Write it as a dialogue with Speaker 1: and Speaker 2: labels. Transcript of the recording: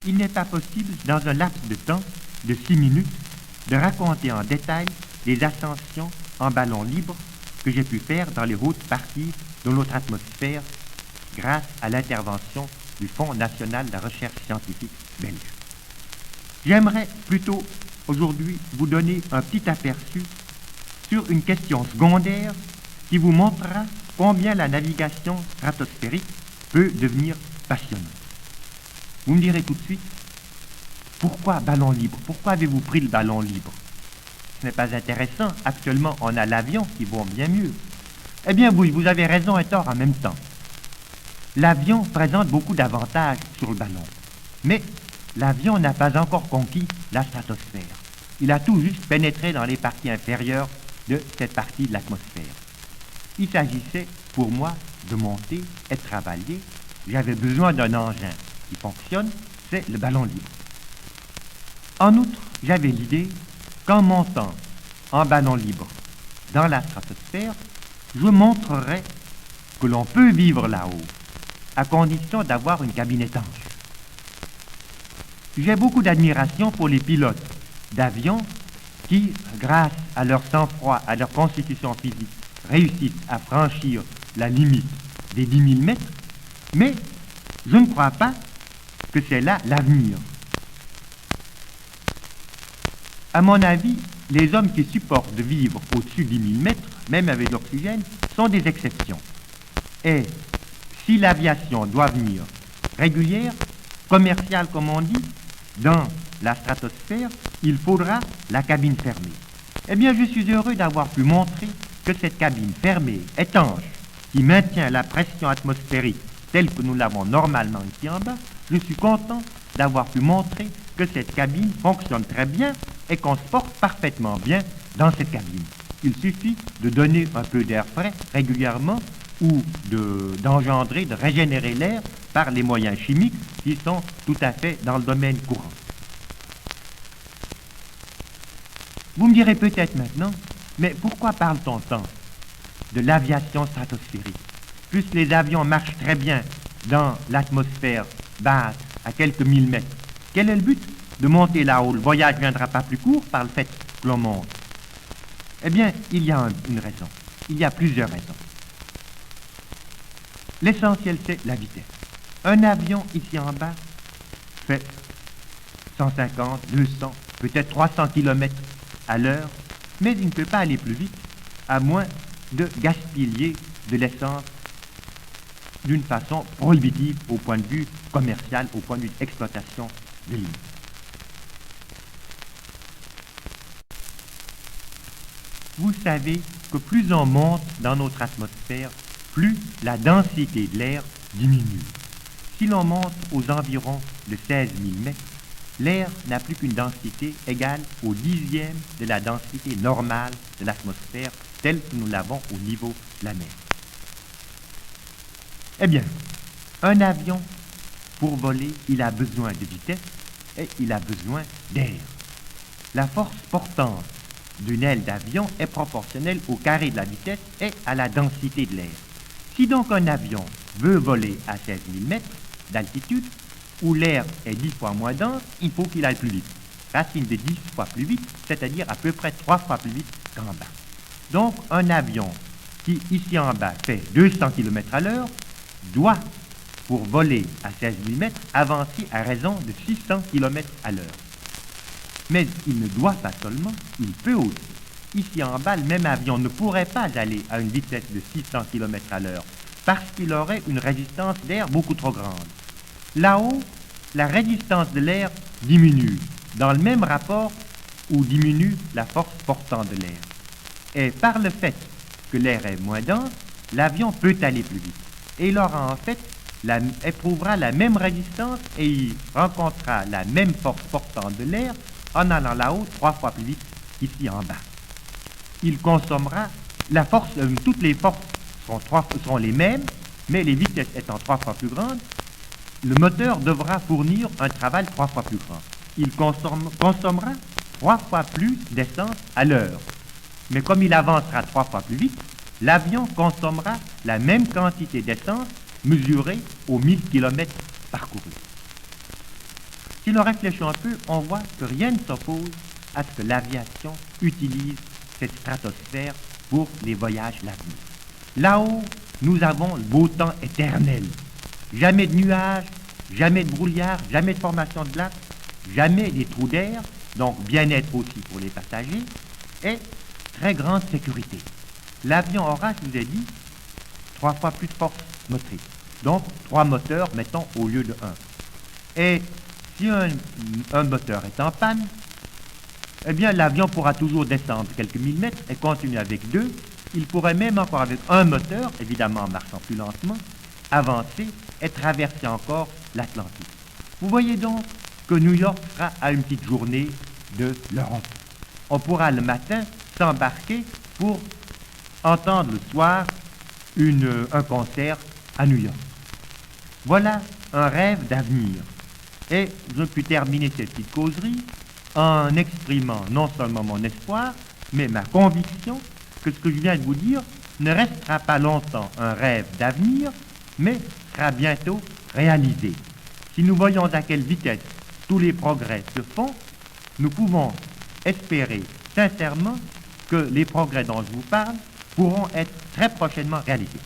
Speaker 1: Il n'est pas possible, dans un laps de temps de 6 minutes, de raconter en détail les ascensions en ballon libre que j'ai pu faire dans les hautes parties de notre atmosphère grâce à l'intervention du Fonds national de la recherche scientifique belge. J'aimerais plutôt aujourd'hui vous donner un petit aperçu sur une question secondaire qui vous montrera combien la navigation stratosphérique peut devenir passionnante. Vous me direz tout de suite, pourquoi ballon libre? Pourquoi avez-vous pris le ballon libre? Ce n'est pas intéressant. Actuellement, on a l'avion qui vaut bien mieux. Eh bien oui, vous avez raison et tort en même temps. L'avion présente beaucoup d'avantages sur le ballon. Mais l'avion n'a pas encore conquis la stratosphère. Il a tout juste pénétré dans les parties inférieures de cette partie de l'atmosphère. Il s'agissait pour moi de monter et de travailler. J'avais besoin d'un engin qui fonctionne, c'est le ballon libre. En outre, j'avais l'idée qu'en montant en ballon libre dans la stratosphère, je montrerais que l'on peut vivre là-haut, à condition d'avoir une cabine étanche. J'ai beaucoup d'admiration pour les pilotes d'avions qui, grâce à leur sang-froid, à leur constitution physique, réussissent à franchir la limite des 10 000 mètres, mais je ne crois pas que c'est là l'avenir. À mon avis, les hommes qui supportent de vivre au-dessus de 10 000 mètres, même avec l'oxygène, sont des exceptions. Et si l'aviation doit venir régulière, commerciale comme on dit, dans la stratosphère, il faudra la cabine fermée. Eh bien, je suis heureux d'avoir pu montrer que cette cabine fermée, étanche, qui maintient la pression atmosphérique telle que nous l'avons normalement ici en bas, je suis content d'avoir pu montrer que cette cabine fonctionne très bien et qu'on se porte parfaitement bien dans cette cabine. Il suffit de donner un peu d'air frais régulièrement ou d'engendrer, de régénérer l'air par les moyens chimiques qui sont tout à fait dans le domaine courant. Vous me direz peut-être maintenant, mais pourquoi parle-t-on tant de l'aviation stratosphérique? Puisque les avions marchent très bien dans l'atmosphère basse à quelques millimètres. Quel est le but de monter là-haut? Le voyage ne viendra pas plus court par le fait que l'on monte. Eh bien, il y a une raison. Il y a plusieurs raisons. L'essentiel, c'est la vitesse. Un avion ici en bas fait 150, 200, peut-être 300 km à l'heure, mais il ne peut pas aller plus vite, à moins de gaspiller de l'essence d'une façon prohibitive au point de vue commercial, au point de vue d'exploitation de l'île. Vous savez que plus on monte dans notre atmosphère, plus la densité de l'air diminue. Si l'on monte aux environs de 16 000 mètres, l'air n'a plus qu'une densité égale au dixième de la densité normale de l'atmosphère telle que nous l'avons au niveau de la mer. Eh bien, un avion, pour voler, il a besoin de vitesse et il a besoin d'air. La force portante d'une aile d'avion est proportionnelle au carré de la vitesse et à la densité de l'air. Si donc un avion veut voler à 16 000 mètres d'altitude, où l'air est 10 fois moins dense, il faut qu'il aille plus vite. Racine de 10 fois plus vite, c'est-à-dire à peu près 3 fois plus vite qu'en bas. Donc, un avion qui, ici en bas, fait 200 km à l'heure, doit, pour voler à 16 000 mètres, avancer à raison de 600 km à l'heure. Mais il ne doit pas seulement, il peut aussi. Ici en bas, le même avion ne pourrait pas aller à une vitesse de 600 km à l'heure parce qu'il aurait une résistance d'air beaucoup trop grande. Là-haut, la résistance de l'air diminue dans le même rapport où diminue la force portante de l'air. Et par le fait que l'air est moins dense, l'avion peut aller plus vite. Et il aura en fait, éprouvera la même résistance et il rencontrera la même force portante de l'air en allant là-haut 3 fois plus vite qu'ici en bas. Il consommera la force, toutes les forces seront les mêmes, mais les vitesses étant 3 fois plus grandes, le moteur devra fournir un travail 3 fois plus grand. Il consommera 3 fois plus d'essence à l'heure. Mais comme il avancera 3 fois plus vite, l'avion consommera la même quantité d'essence mesurée aux 1000 km parcourus. Si l'on réfléchit un peu, on voit que rien ne s'oppose à ce que l'aviation utilise cette stratosphère pour les voyages l'avenir. Là-haut, nous avons le beau temps éternel. Jamais de nuages, jamais de brouillard, jamais de formation de glace, jamais des trous d'air, donc bien-être aussi pour les passagers, et très grande sécurité. L'avion aura, je vous ai dit, 3 fois plus de force motrice. Donc 3 moteurs, mettons, au lieu de 1. Et si un moteur est en panne, eh bien l'avion pourra toujours descendre quelques millimètres et continuer avec 2. Il pourrait même encore avec un moteur, évidemment en marchant plus lentement, avancer et traverser encore l'Atlantique. Vous voyez donc que New York sera à une petite journée de l'Europe. On pourra le matin s'embarquer pour entendre le soir un concert à New York. Voilà un rêve d'avenir. Et je puis terminer cette petite causerie en exprimant non seulement mon espoir, mais ma conviction que ce que je viens de vous dire ne restera pas longtemps un rêve d'avenir, mais sera bientôt réalisé. Si nous voyons à quelle vitesse tous les progrès se font, nous pouvons espérer sincèrement que les progrès dont je vous parle pourront être très prochainement réalisés.